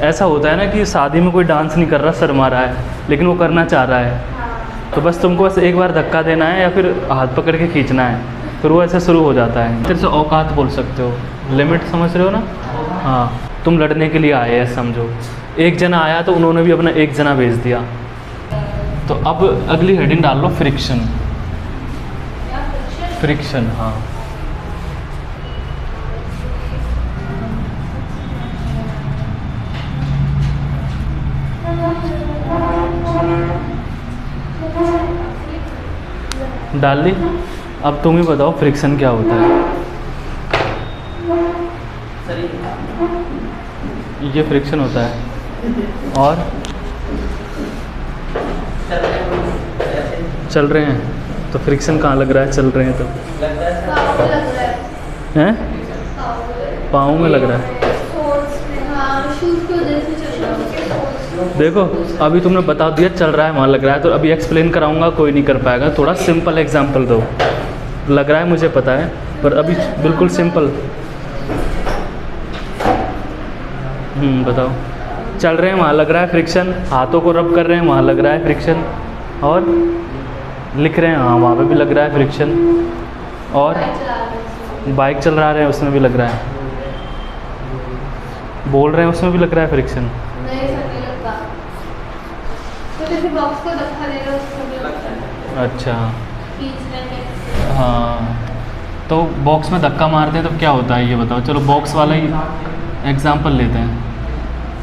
ऐसा होता है ना कि शादी में कोई डांस नहीं कर रहा, शर्मा रहा है, लेकिन वो करना चाह रहा है, तो बस तुमको बस एक बार धक्का देना है या फिर हाथ पकड़ के खींचना है, फिर वो ऐसे शुरू हो जाता है। फिर से औकात बोल सकते हो, लिमिट समझ रहे हो ना। हाँ, तुम लड़ने के लिए आए हैं समझो, एक जना आया तो उन्होंने भी अपना एक जना भेज दिया। तो अब अगली हेडिंग डाल लो फ्रिक्शन। फ्रिक्शन, हाँ। डाल ली। अब तुम ही बताओ फ्रिक्शन क्या होता है। ये फ्रिक्शन होता है। और चल रहे हैं तो फ्रिक्शन कहाँ लग रहा है? चल रहे हैं तो हैं, पाँव में लग रहा है। देखो अभी तुमने बता दिया चल रहा है वहाँ लग रहा है, तो अभी एक्सप्लेन कराऊंगा, कोई नहीं कर पाएगा। थोड़ा सिंपल एग्जांपल दो। लग रहा है मुझे पता है, पर अभी बिल्कुल सिंपल। बताओ। चल रहे हैं वहाँ लग रहा है फ्रिक्शन, हाथों को रब कर रहे हैं वहाँ लग रहा है फ्रिक्शन, और लिख रहे हैं हाँ वहाँ पे भी लग रहा है फ्रिक्शन, और बाइक चला रहे हैं उसमें भी लग रहा है, बोल रहे हैं उसमें भी लग रहा है फ्रिक्शन। बॉक्स को धक्का दे रहे हो उसको भी लगता है। अच्छा, खींचने में। हाँ, तो बॉक्स में धक्का मारते हैं तो क्या होता है ये बताओ। चलो बॉक्स वाला ही एग्जांपल लेते हैं।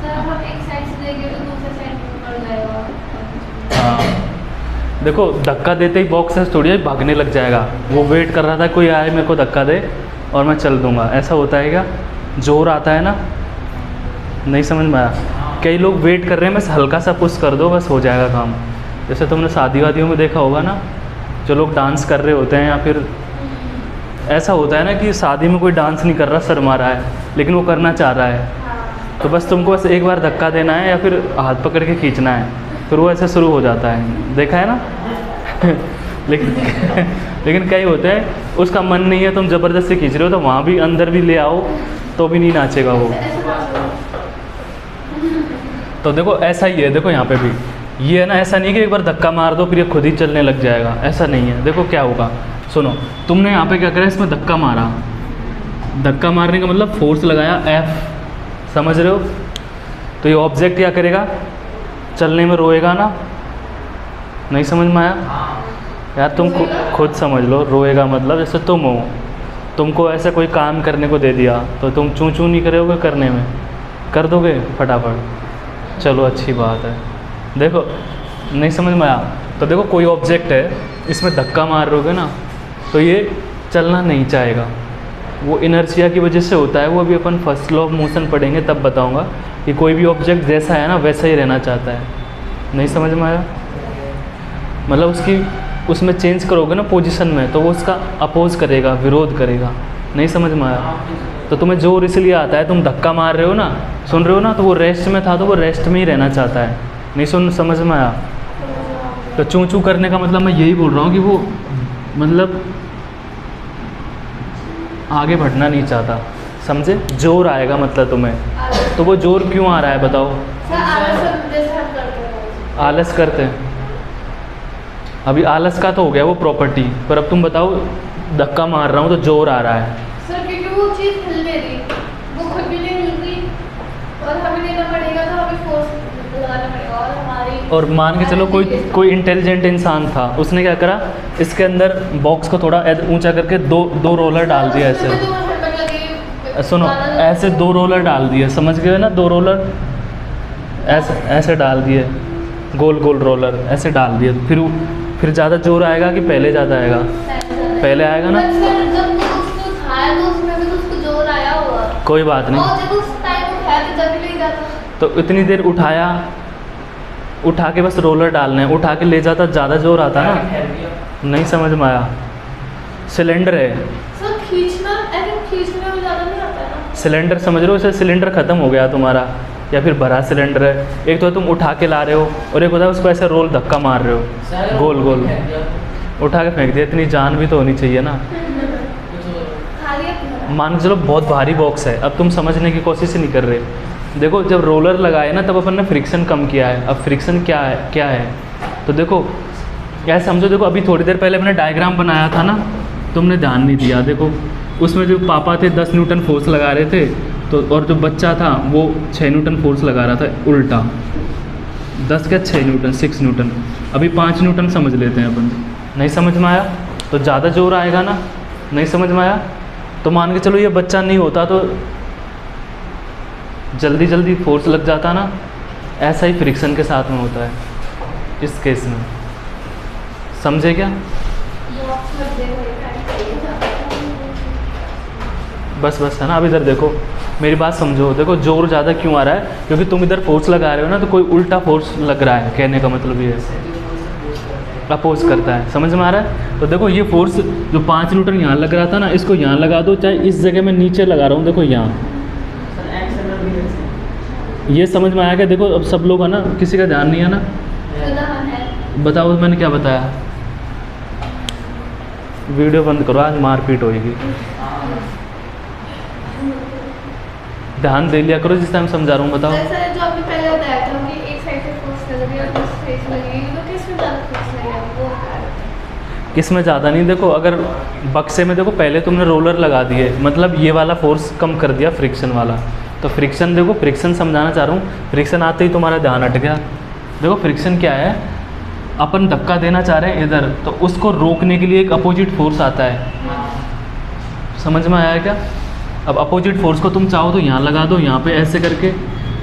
सर हम एक साइड से देंगे तो दूसरे साइड में पड़ जाएगा। हाँ, देखो धक्का देते ही बॉक्स से थोड़ी भागने लग जाएगा। वो वेट कर रहा था कोई आए मेरे को धक्का दे और मैं चल दूंगा, ऐसा होता है क्या? जोर आता है ना, नहीं समझ में आया। कई लोग वेट कर रहे हैं, बस हल्का सा पुश कर दो बस हो जाएगा काम। जैसे तुमने शादी वादियों में देखा होगा ना, जो लोग डांस कर रहे होते हैं, या फिर ऐसा होता है ना कि शादी में कोई डांस नहीं कर रहा, शर्मा रहा है, लेकिन वो करना चाह रहा है, तो बस तुमको बस एक बार धक्का देना है या फिर हाथ पकड़ के खींचना है, फिर वो ऐसे शुरू हो जाता है। देखा है ना। लेकिन कई होते हैं उसका मन नहीं है, तुम ज़बरदस्ती खींच रहे हो, तो वहाँ भी अंदर भी ले आओ तो भी नहीं नाचेगा वो। तो देखो ऐसा ही है, देखो यहाँ पे भी ये है ना, ऐसा नहीं कि एक बार धक्का मार दो फिर ये खुद ही चलने लग जाएगा, ऐसा नहीं है। देखो क्या होगा, सुनो। तुमने यहाँ पे क्या करा, इसमें धक्का मारा, धक्का मारने का मतलब फोर्स लगाया F, समझ रहे हो। तो ये ऑब्जेक्ट क्या करेगा, चलने में रोएगा ना, नहीं समझ में आया यार? तुम खुद समझ लो, रोएगा मतलब जैसे तुम हो, तुमको ऐसा कोई काम करने को दे दिया तो तुम चूँ चूँ नहीं करोगे, करने में कर दोगे फटाफट। चलो अच्छी बात है। देखो नहीं समझ में आया तो देखो कोई ऑब्जेक्ट है, इसमें धक्का मार रोगे ना तो ये चलना नहीं चाहेगा, वो इनर्शिया की वजह से होता है। वो अभी अपन फर्स्ट लॉ ऑफ मोशन पढ़ेंगे तब बताऊंगा कि कोई भी ऑब्जेक्ट जैसा है ना वैसा ही रहना चाहता है। नहीं समझ में आया? मतलब उसकी उसमें चेंज करोगे ना पोजीशन में, तो वो उसका अपोज करेगा, विरोध करेगा। नहीं समझ में आया? तो तुम्हें जोर इसलिए आता है, तुम धक्का मार रहे हो ना, सुन रहे हो ना, तो वो रेस्ट में था तो वो रेस्ट में ही रहना चाहता है। नहीं समझ में आया? तो चूँ चूँ करने का मतलब मैं यही बोल रहा हूँ कि वो मतलब आगे बढ़ना नहीं चाहता, समझे? जोर आएगा मतलब तुम्हें, तो वो जोर क्यों आ रहा है बताओ? आलस करते हैं। अभी आलस का तो हो गया वो प्रॉपर्टी, पर अब तुम बताओ धक्का मार रहा हूँ तो जोर आ रहा है सर, क्योंकि वो चीज़ हिल नहीं रही, वो खुद भी नहीं हिल रही, और हमें लेना पड़ेगा तो हमें फोर्स लगाना पड़ेगा, और हमारी और मान के चलो कोई इंटेलिजेंट इंसान था, उसने क्या करा, इसके अंदर बॉक्स को थोड़ा ऊंचा करके दो रोलर डाल दिया ऐसे। सुनो, ऐसे 2 रोलर डाल दिए, समझ गए ना? 2 रोलर ऐसे डाल दिए, गोल गोल रोलर ऐसे डाल दिए। फिर ज़्यादा जोर आएगा कि पहले ज़्यादा आएगा? पहले आएगा ना। कोई बात नहीं, तो इतनी देर उठाया, उठा के बस रोलर डालने, उठा के ले जाता ज़्यादा जोर आता ना। नहीं समझ में आया? सिलेंडर है, खींचने में ज़्यादा नहीं आता है ना। सिलेंडर समझ रहे हो? इसे सिलेंडर ख़त्म हो गया तुम्हारा, या फिर भरा सिलेंडर है। एक तो तुम उठा के ला रहे हो, और एक होता है उसको ऐसे रोल धक्का मार रहे हो, गोल गोल उठा के फेंक दिया। इतनी जान भी तो होनी चाहिए ना। मान के चलो बहुत भारी बॉक्स है, अब तुम समझने की कोशिश ही नहीं कर रहे। देखो जब रोलर लगाए ना तब अपन ने फ्रिक्शन कम किया है। अब फ्रिक्शन क्या है तो देखो क्या समझो, देखो अभी थोड़ी देर पहले मैंने डायग्राम बनाया था ना, तुमने ध्यान नहीं दिया। देखो उसमें जो पापा थे 10 न्यूटन फोर्स लगा रहे थे, तो और जो बच्चा था वो 6 न्यूटन फोर्स लगा रहा था, उल्टा 10 क्या 6 न्यूटन 6 न्यूटन। अभी 5 न्यूटन समझ लेते हैं अपन। नहीं समझ में आया तो ज़्यादा जोर आएगा ना, नहीं समझ में आया तो मान के चलो ये बच्चा नहीं होता तो जल्दी जल्दी फोर्स लग जाता ना। ऐसा ही फ्रिक्शन के साथ में होता है इस केस में, समझे क्या? बस है ना। अब इधर देखो, मेरी बात समझो। देखो जोर ज़्यादा क्यों आ रहा है, क्योंकि तुम इधर फोर्स लगा रहे हो ना, तो कोई उल्टा फोर्स लग रहा है। कहने का मतलब ये है अपोज करता है, समझ में आ रहा है? तो देखो ये फोर्स जो 5 न्यूटन यहाँ लग रहा था ना, इसको यहाँ लगा दो, चाहे इस जगह में नीचे लगा रहा हूँ, देखो यहाँ। ये समझ में आया क्या? देखो अब सब लोग है ना, किसी का ध्यान नहीं है ना? बताओ मैंने क्या बताया? वीडियो बंद करो, आज मारपीट होएगी। ध्यान दे लिया करो जिस टाइम समझा रहा हूँ। बताओ सर जो आपने पहले बताया था कि एक साइड से फोर्स लग रही है और दूसरी साइड से लगी है, तो किसमें ज़्यादा फोर्स लगेगा वो बता रहे थे। किसमें ज़्यादा नहीं, देखो अगर बक्से में देखो पहले तुमने रोलर लगा दिए, मतलब ये वाला फोर्स कम कर दिया फ्रिक्शन वाला। तो फ्रिक्शन देखो, फ्रिक्शन समझाना चाह रहा हूँ। फ्रिक्शन आते ही तुम्हारा ध्यान हट गया। देखो फ्रिक्शन क्या है, अपन धक्का देना चाह रहे हैं इधर, तो उसको रोकने के लिए एक अपोजिट फोर्स आता है। समझ में आया क्या? अब अपोजिट फोर्स को तुम चाहो तो यहाँ लगा दो, यहाँ पे ऐसे करके,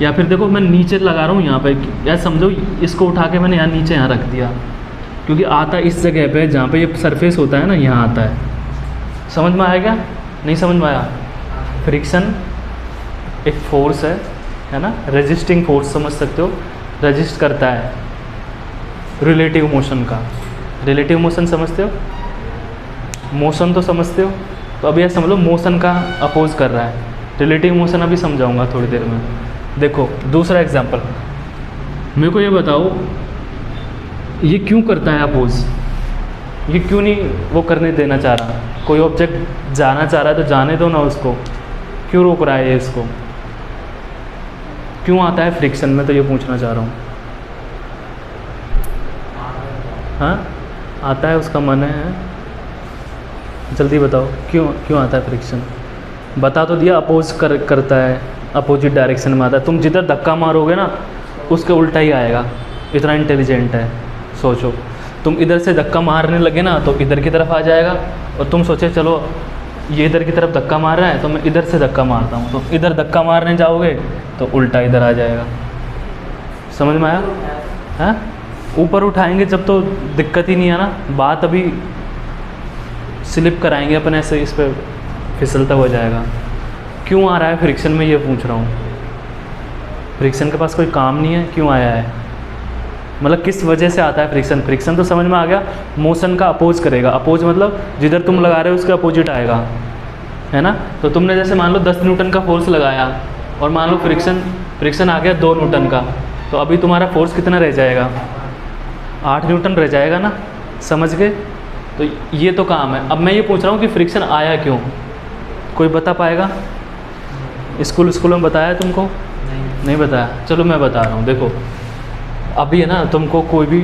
या फिर देखो मैं नीचे लगा रहा हूँ यहाँ पे, या समझो इसको उठा के मैंने यहाँ नीचे यहाँ रख दिया, क्योंकि आता इस जगह पे जहाँ पे ये सरफेस होता है ना, यहाँ आता है। समझ में आया क्या? नहीं समझ में आया? फ्रिक्शन एक फोर्स है ना, रेजिस्टिंग फोर्स समझ सकते हो, रेजिस्ट करता है रिलेटिव मोशन का। रिलेटिव मोशन समझते हो? मोशन तो समझते हो, तो अभी यह समझ लो मोशन का अपोज कर रहा है। रिलेटिव मोशन अभी समझाऊंगा थोड़ी देर में। देखो दूसरा एग्जांपल, मेरे को ये बताओ ये क्यों करता है अपोज? ये क्यों नहीं वो करने देना चाह रहा? कोई ऑब्जेक्ट जाना चाह रहा है तो जाने दो ना उसको, क्यों रोक रहा है ये इसको? क्यों आता है फ्रिक्शन में, तो ये पूछना चाह रहा हूँ। हाँ आता है, उसका मन है, जल्दी बताओ क्यों आता है फ्रिक्शन? बता तो दिया, अपोज करता है, अपोजिट डायरेक्शन में आता है। तुम जिधर धक्का मारोगे ना उसके उल्टा ही आएगा। इतना इंटेलिजेंट है, सोचो। तुम इधर से धक्का मारने लगे ना तो इधर की तरफ आ जाएगा, और तुम सोचे चलो ये इधर की तरफ धक्का मार रहा है तो मैं इधर से धक्का मारता हूँ, तो इधर धक्का मारने जाओगे तो उल्टा इधर आ जाएगा। समझ में आया? हैं? ऊपर उठाएंगे जब तो दिक्कत ही नहीं है ना। बात अभी स्लिप कराएंगे अपन, ऐसे इस पर फिसलता हो जाएगा। क्यों आ रहा है फ्रिक्शन में, ये पूछ रहा हूँ। फ्रिक्शन के पास कोई काम नहीं है, क्यों आया है? मतलब किस वजह से आता है फ्रिक्शन? फ्रिक्शन तो समझ में आ गया, मोशन का अपोज करेगा। अपोज मतलब जिधर तुम लगा रहे हो उसके अपोजिट आएगा, है ना? तो तुमने जैसे मान लो 10 न्यूटन का फोर्स लगाया, और मान लो फ्रिक्शन आ गया 2 न्यूटन का, तो अभी तुम्हारा फोर्स कितना रह जाएगा? 8 न्यूटन रह जाएगा ना। समझ गए? तो ये तो काम है। अब मैं ये पूछ रहा हूँ कि फ्रिक्शन आया क्यों? कोई बता पाएगा? स्कूल में बताया तुमको? नहीं बताया। चलो मैं बता रहा हूँ। देखो अभी है ना, तुमको कोई भी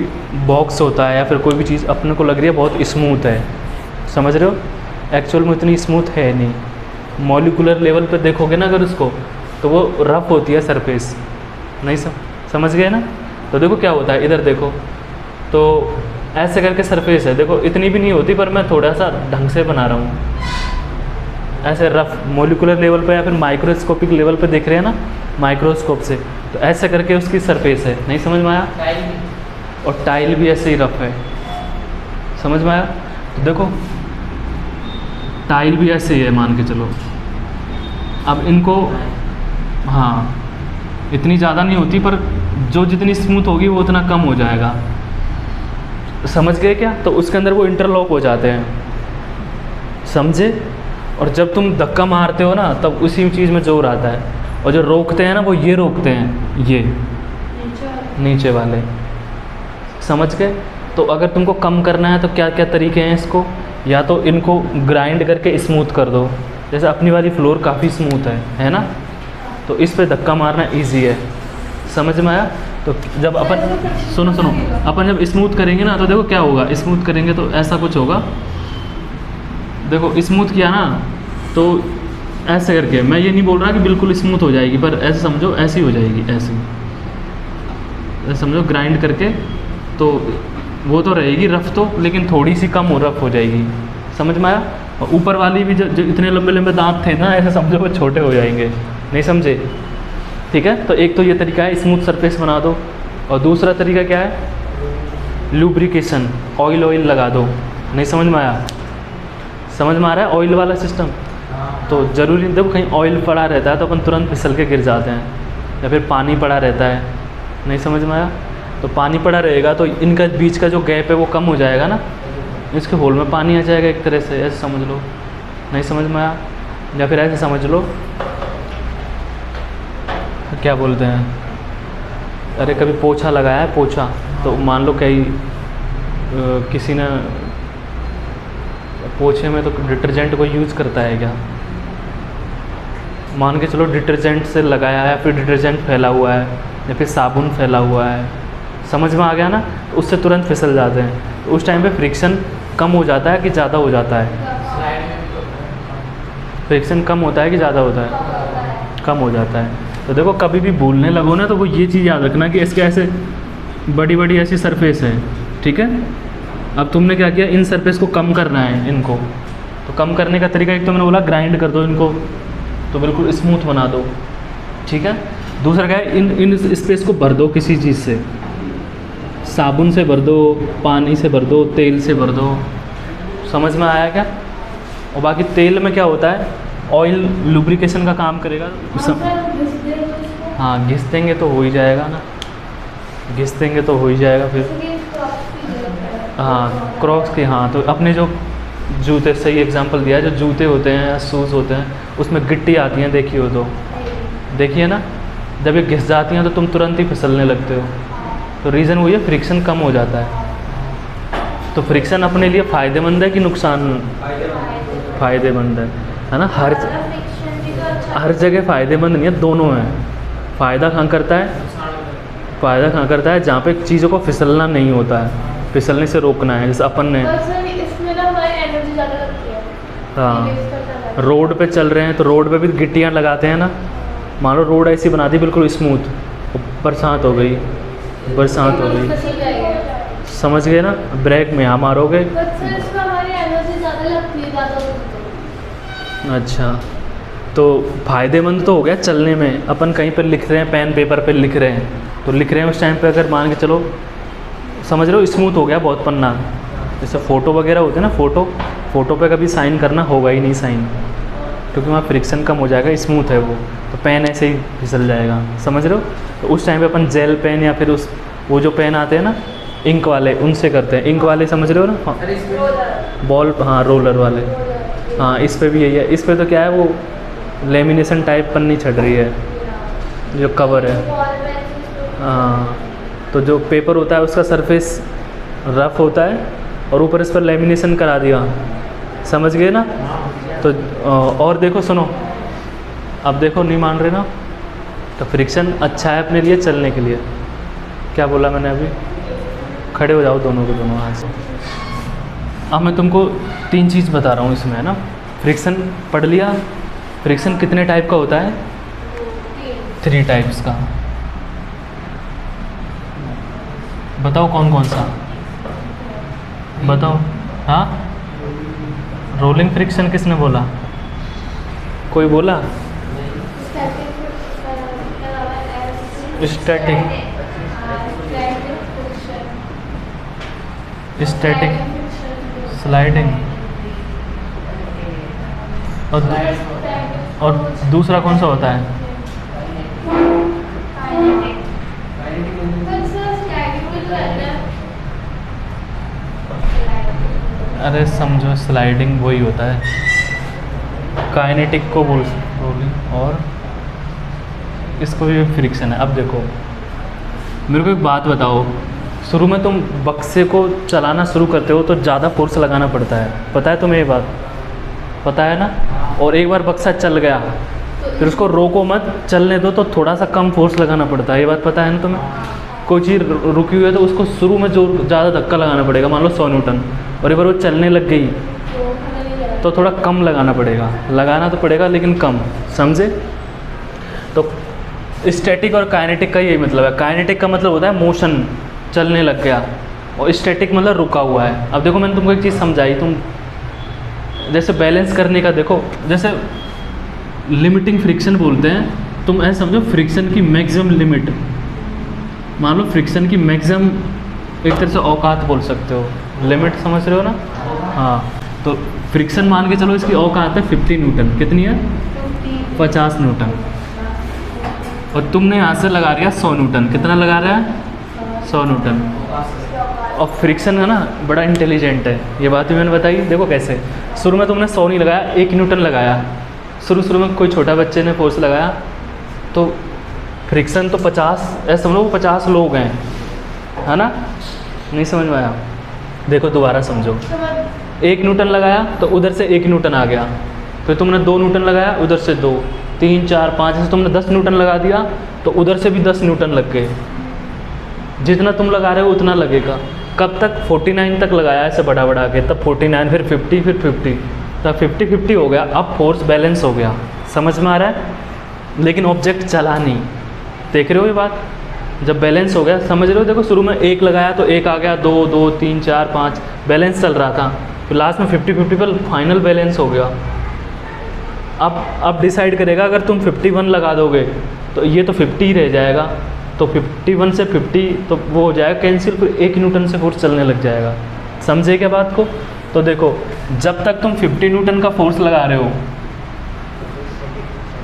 बॉक्स होता है या फिर कोई भी चीज़ अपने को लग रही है बहुत स्मूथ है, समझ रहे हो? एक्चुअल में इतनी स्मूथ है नहीं। मॉलिकुलर लेवल पर देखोगे ना अगर उसको, तो वो रफ होती है सरफेस। नहीं समझ गए ना? तो देखो क्या होता है, इधर देखो तो ऐसे करके सरफेस है। देखो इतनी भी नहीं होती, पर मैं थोड़ा सा ढंग से बना रहा हूँ। ऐसे रफ मॉलिकुलर लेवल पे या फिर माइक्रोस्कोपिक लेवल पे देख रहे हैं ना, माइक्रोस्कोप से, तो ऐसे करके उसकी सरफेस है। नहीं समझ में आया? और टाइल भी ऐसे ही रफ है। समझ में आया? तो देखो टाइल भी ऐसे ही है, मान के चलो। अब इनको, हाँ इतनी ज़्यादा नहीं होती, पर जो जितनी स्मूथ होगी वो उतना कम हो जाएगा। समझ गए क्या? तो उसके अंदर वो इंटरलॉक हो जाते हैं, समझे? और जब तुम धक्का मारते हो ना तब उसी चीज़ में जोर आता है। और जो रोकते हैं ना वो ये रोकते हैं, ये नीचे वाले। समझ गए? तो अगर तुमको कम करना है तो क्या क्या तरीके हैं इसको? या तो इनको ग्राइंड करके स्मूथ कर दो। जैसे अपनी वाली फ्लोर काफ़ी स्मूथ है ना? तो इस पे धक्का मारना इजी है, समझ में आया। तो जब अपन सुनो सुनो अपन जब स्मूथ करेंगे ना तो देखो क्या होगा, स्मूथ करेंगे तो ऐसा कुछ होगा। देखो स्मूथ किया ना तो ऐसे करके, मैं ये नहीं बोल रहा कि बिल्कुल स्मूथ हो जाएगी, पर ऐसे समझो ऐसी हो जाएगी, ऐसे समझो ग्राइंड करके। तो वो तो रहेगी रफ तो, लेकिन थोड़ी सी कम रफ हो जाएगी, समझ में आया। और ऊपर वाली भी जो इतने लंबे लंबे दांत थे ना, ऐसे समझो वो छोटे हो जाएंगे, नहीं समझे, ठीक है। तो एक तो ये तरीका है स्मूथ सरफेस बना दो, और दूसरा तरीका क्या है, लुब्रिकेशन, ऑयल लगा दो। नहीं समझ में आया, समझ में आ रहा है ऑयल वाला सिस्टम। तो ज़रूरी देखो कहीं ऑयल पड़ा रहता है तो अपन तुरंत फिसल के गिर जाते हैं, या फिर पानी पड़ा रहता है, नहीं समझ में आया। तो पानी पड़ा रहेगा तो इनका बीच का जो गैप है वो कम हो जाएगा ना, इसके होल में पानी आ जाएगा एक तरह से, ऐसे समझ लो, नहीं समझ में आया। या फिर ऐसे समझ लो, क्या बोलते हैं, अरे कभी पोछा लगाया है, पोछा, तो मान लो कहीं किसी ने पोछे में तो डिटर्जेंट को यूज़ करता है क्या, मान के चलो डिटर्जेंट से लगाया है, फिर डिटर्जेंट फैला हुआ है या फिर साबुन फैला हुआ है, समझ में आ गया ना, तो उससे तुरंत फिसल जाते हैं। तो उस टाइम पे फ्रिक्शन कम हो जाता है कि ज़्यादा हो जाता है, फ्रिक्शन कम होता है कि ज़्यादा होता है, कम हो जाता है। तो देखो कभी भी भूलने लगो ना तो वो ये चीज़ याद रखना कि इसके ऐसे बड़ी बड़ी ऐसी सरफेस है, ठीक है। अब तुमने क्या किया, इन सरफेस को कम करना है इनको, तो कम करने का तरीका एक तो मैंने बोला ग्राइंड कर दो इनको, तो बिल्कुल स्मूथ बना दो, ठीक है। दूसरा क्या है, इन स्पेस को भर दो किसी चीज़ से, साबुन से भर दो, पानी से भर दो, तेल से भर दो, समझ में आया क्या। और बाकी तेल में क्या होता है, ऑयल लुब्रिकेशन का काम करेगा। हाँ घिस देंगे तो हो ही जाएगा ना, घिस देंगे तो हो ही जाएगा फिर। हाँ क्रॉक्स के, हाँ तो अपने जो जूते, सही एग्जांपल दिया है, जो जूते होते हैं या शूज़ होते हैं उसमें गिट्टी आती हैं, देखिए हो तो देखिए ना, जब ये घिस जाती हैं तो तुम तुरंत ही फिसलने लगते हो। तो रीज़न वही है, फ्रिक्शन कम हो जाता है। तो फ्रिक्शन अपने लिए फ़ायदेमंद है कि नुकसान, फ़ायदेमंद है ना। हर जगह फ़ायदेमंद नहीं है, दोनों हैं। फ़ायदा कहाँ करता है, फ़ायदा कहाँ करता है, जहाँ पे चीज़ों को फिसलना नहीं होता है, फिसलने से रोकना है, जैसे अपन ने हाँ रोड पे चल रहे हैं तो रोड पे भी गिट्टियाँ लगाते हैं ना। मान लो रोड ऐसी बना दी बिल्कुल स्मूथ, बरसात हो गई, बरसात हो गई, समझ गए ना, ब्रेक में यहाँ मारोगे। अच्छा तो फ़ायदेमंद तो हो गया चलने में, अपन कहीं पर लिख रहे हैं, पेन पेपर पे लिख रहे हैं, तो लिख रहे हैं उस टाइम पे अगर मान के चलो, समझ रहे हो, स्मूथ हो गया बहुत पन्ना। जैसे फ़ोटो वगैरह होते हैं ना, फ़ोटो पे कभी साइन करना होगा ही नहीं साइन, क्योंकि वहाँ फ्रिक्शन कम हो जाएगा, स्मूथ है वो, तो पेन ऐसे ही फिसल जाएगा, समझ रहे हो। तो उस टाइम पे अपन जेल पेन या फिर वो जो पेन आते हैं ना इंक वाले, उनसे करते हैं, इंक वाले समझ रहे हो ना, हाँ बॉल, हाँ रोलर वाले, हाँ इस पर भी यही है। इस पर तो क्या है, वो लेमिनेशन टाइप पन्नी छट रही है, जो कवर है, हाँ तो जो पेपर होता है उसका सरफेस रफ होता है और ऊपर इस पर लेमिनेशन करा दिया, समझ गए ना। तो और देखो सुनो, अब देखो नहीं मान रहे ना, तो फ्रिक्शन अच्छा है अपने लिए चलने के लिए। क्या बोला मैंने अभी, खड़े हो जाओ दोनों को, दोनों हाथ से। अब मैं तुमको 3 चीज़ बता रहा हूँ इसमें, है ना। फ्रिक्शन पढ़ लिया, फ्रिक्शन कितने टाइप का होता है, 3 टाइप्स का। बताओ कौन कौन सा, बताओ। हाँ रोलिंग फ्रिक्शन किसने बोला, कोई बोला, स्टैटिक, स्टैटिक, स्लाइडिंग, और दूसरा कौन सा होता है, अरे समझो स्लाइडिंग वही होता है, काइनेटिक को बोल रोलिंग, और इसको भी फ्रिक्शन है। अब देखो मेरे को एक बात बताओ, शुरू में तुम बक्से को चलाना शुरू करते हो तो ज़्यादा फोर्स लगाना पड़ता है, पता है तुम्हें ये बात, पता है ना। और एक बार बक्सा चल गया फिर उसको रोको मत, चलने दो, तो थोड़ा सा कम फोर्स लगाना पड़ता है, ये बात पता है ना तुम्हें। कोई चीज़ रुकी हुई है तो उसको शुरू में जोर ज़्यादा धक्का लगाना पड़ेगा, मान लो 100 न्यूटन, और एक बार वो चलने लग गई तो थोड़ा कम लगाना पड़ेगा, लगाना तो पड़ेगा लेकिन कम, समझे। तो स्टैटिक और काइनेटिक का यही मतलब है। काइनेटिक का मतलब होता है मोशन, चलने लग गया, और स्टैटिक मतलब रुका हुआ है। अब देखो मैंने तुमको एक चीज़ समझाई, तुम जैसे बैलेंस करने का देखो, जैसे लिमिटिंग फ्रिक्शन बोलते हैं, तुम ऐसे समझो फ्रिक्शन की मैक्सिमम लिमिट, मान लो फ्रिक्शन की मैक्सिमम एक तरह से औकात बोल सकते हो, लिमिट समझ रहे हो ना। हाँ, तो फ्रिक्शन मान के चलो इसकी औकात है 50 न्यूटन, कितनी है 50 न्यूटन, और तुमने यहाँ से लगा दिया 100 न्यूटन, कितना लगा रहा है 100 न्यूटन। और फ्रिक्शन है ना बड़ा इंटेलिजेंट है, ये बात भी मैंने बताई। देखो कैसे, शुरू में तुमने 100 नहीं लगाया, 1 न्यूटन लगाया, शुरू में कोई छोटा बच्चे ने फोर्स लगाया, तो फ्रिक्शन तो 50, ऐसा समझो वो 50 लोग हैं, है ना। नहीं समझ में आया, देखो दोबारा समझो। 1 न्यूटन लगाया तो उधर से 1 न्यूटन आ गया, फिर तुमने 2 न्यूटन लगाया, उधर से 2, 3, 4, 5, ऐसे तुमने 10 न्यूटन लगा दिया, तो उधर से भी 10 न्यूटन लग गए। जितना तुम लगा रहे हो उतना लगेगा। कब तक 49 तक लगाया ऐसे बढ़ा बढ़ा के, तब 49, फिर 50, फिर 50, तब 50-50 हो गया। अब फोर्स बैलेंस हो गया, समझ में आ रहा है। लेकिन ऑब्जेक्ट चला नहीं, देख रहे हो ये बात। जब बैलेंस हो गया, समझ रहे हो। देखो शुरू में 1 लगाया तो 1 आ गया, 2, 2, 3, 4, 5, बैलेंस चल रहा था, फिर लास्ट में 50-50 पर फाइनल बैलेंस हो गया। अब डिसाइड करेगा, अगर तुम 51 लगा दोगे तो ये तो 50 ही रह जाएगा, तो 51 से 50 तो वो हो जाएगा कैंसिल, फिर 1 न्यूटन से फोर्स चलने लग जाएगा। समझे क्या बात को। तो देखो जब तक तुम 50 न्यूटन का फोर्स लगा रहे हो,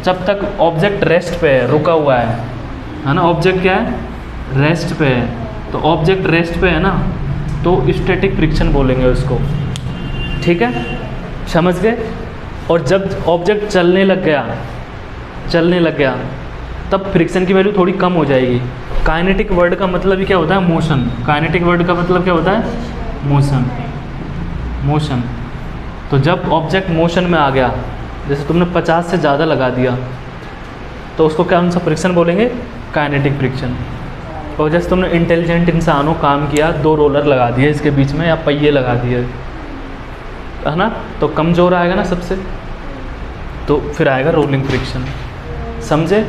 जब तक ऑब्जेक्ट रेस्ट पे है, रुका हुआ है ना। ऑब्जेक्ट क्या है, रेस्ट पे है, तो ऑब्जेक्ट रेस्ट पे है ना, तो स्टैटिक फ्रिक्शन बोलेंगे उसको, ठीक है, समझ गए। और जब ऑब्जेक्ट चलने लग गया तब फ्रिक्शन की वैल्यू थोड़ी कम हो जाएगी। काइनेटिक वर्ड का मतलब ही क्या होता है, मोशन। काइनेटिक वर्ड का मतलब क्या होता है, मोशन। तो जब ऑब्जेक्ट मोशन में आ गया, जैसे तुमने 50 से ज़्यादा लगा दिया, तो उसको क्या सा फ्रिक्शन बोलेंगे, काइनेटिक फ्रिक्शन। और जैसे तुमने इंटेलिजेंट इंसानों काम किया, 2 रोलर लगा दिए इसके बीच में, या पहिए लगा दिए, है ना, तो कमज़ोर आएगा ना सबसे, तो फिर आएगा रोलिंग फ्रिक्शन, समझे।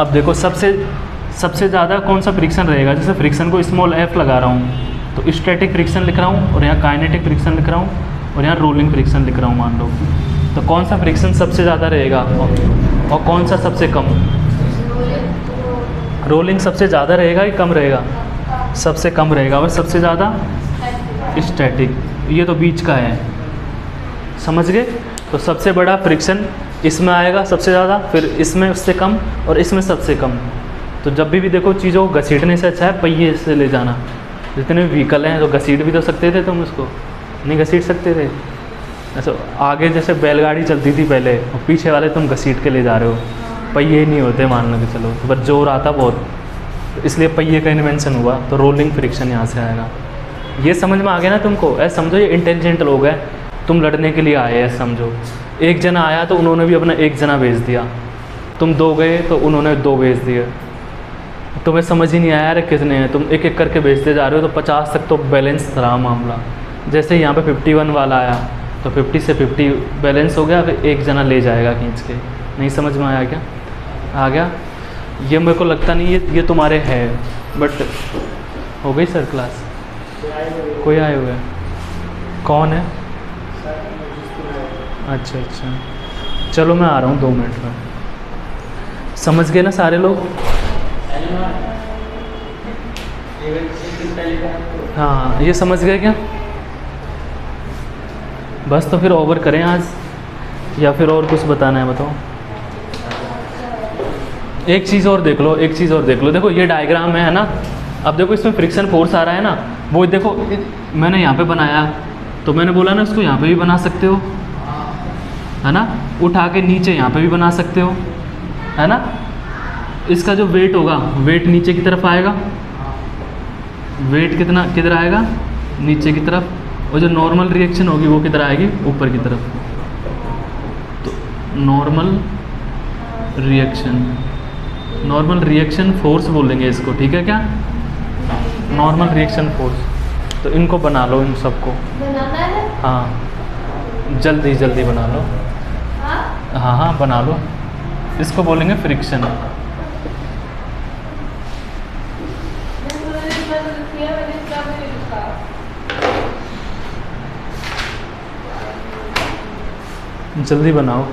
अब देखो सबसे ज़्यादा कौन सा फ्रिक्शन रहेगा, जैसे फ्रिक्शन को स्मॉल f लगा रहा हूँ, तो स्टैटिक फ्रिक्शन लिख रहा हूँ, और यहाँ काइनेटिक फ्रिक्शन लिख रहा हूँ, और यहाँ रोलिंग फ्रिक्शन लिख रहा हूँ मान लो। तो कौन सा फ्रिक्शन सबसे ज़्यादा रहेगा और कौन सा सबसे कम। रोलिंग सबसे ज़्यादा रहेगा कि कम रहेगा, सबसे कम रहेगा, और सबसे ज़्यादा स्टैटिक, ये तो बीच का है, समझ गए। तो सबसे बड़ा फ्रिक्शन इसमें आएगा सबसे ज़्यादा, फिर इसमें उससे कम, और इसमें सबसे कम। तो जब भी देखो चीज़ों को घसीटने से अच्छा है पहिए से ले जाना। जितने भी व्हीकल हैं तो घसीट भी तो सकते थे तुम, उसको नहीं घसीट सकते थे। ऐसा आगे जैसे बैलगाड़ी चलती थी पहले, और पीछे वाले तुम घसीट के ले जा रहे हो, पहिए नहीं होते मान लो कि चलो, तो बस जोर आता बहुत, तो इसलिए पहिए का इन्वेंशन हुआ। तो रोलिंग फ्रिक्शन यहाँ से आएगा। ये समझ में आ गया ना तुमको। ऐसा समझो ये इंटेलिजेंट लोग हैं, तुम लड़ने के लिए आए हैं, समझो। एक जना आया तो उन्होंने भी अपना एक जना भेज दिया, तुम 2 गए तो उन्होंने 2 भेज दिए, तुम्हें समझ ही नहीं आया यार कितने हैं, तुम एक एक करके भेजते जा रहे हो, तो 50 तक तो बैलेंस रहा मामला। जैसे यहाँ पे 51 वाला आया तो 50 से 50 बैलेंस हो गया, फिर एक जना ले जाएगा खींच के। नहीं समझ में आया क्या, आ गया। ये मेरे को लगता नहीं ये तुम्हारे है, बट हो गई सर क्लास। कोई आए हुए हैं, कौन है? अच्छा, चलो मैं आ रहा हूँ 2 मिनट में। समझ गए ना सारे लोग? हाँ, ये समझ गए क्या? बस तो फिर ओवर करें आज, या फिर और कुछ बताना है बताओ। एक चीज़ और देख लो, देखो ये डायग्राम है ना। अब देखो इसमें फ्रिक्शन फोर्स आ रहा है ना, वो देखो मैंने यहाँ पे बनाया, तो मैंने बोला ना इसको यहाँ पे भी बना सकते हो, है ना, उठा के नीचे यहाँ पे भी बना सकते हो, है ना। इसका जो वेट होगा, वेट नीचे की तरफ आएगा, वेट किधर आएगा, नीचे की तरफ, और जो नॉर्मल रिएक्शन होगी वो किधर आएगी, ऊपर की तरफ। तो normal reaction, normal reaction force बोलेंगे इसको, ठीक है क्या? Normal reaction force. तो इनको बना लो, इन सबको। बनाना है? हाँ जल्दी जल्दी बना लो। हाँ हाँ हाँ बना लो। इसको बोलेंगे फ्रिक्शन। जल्दी बनाओ।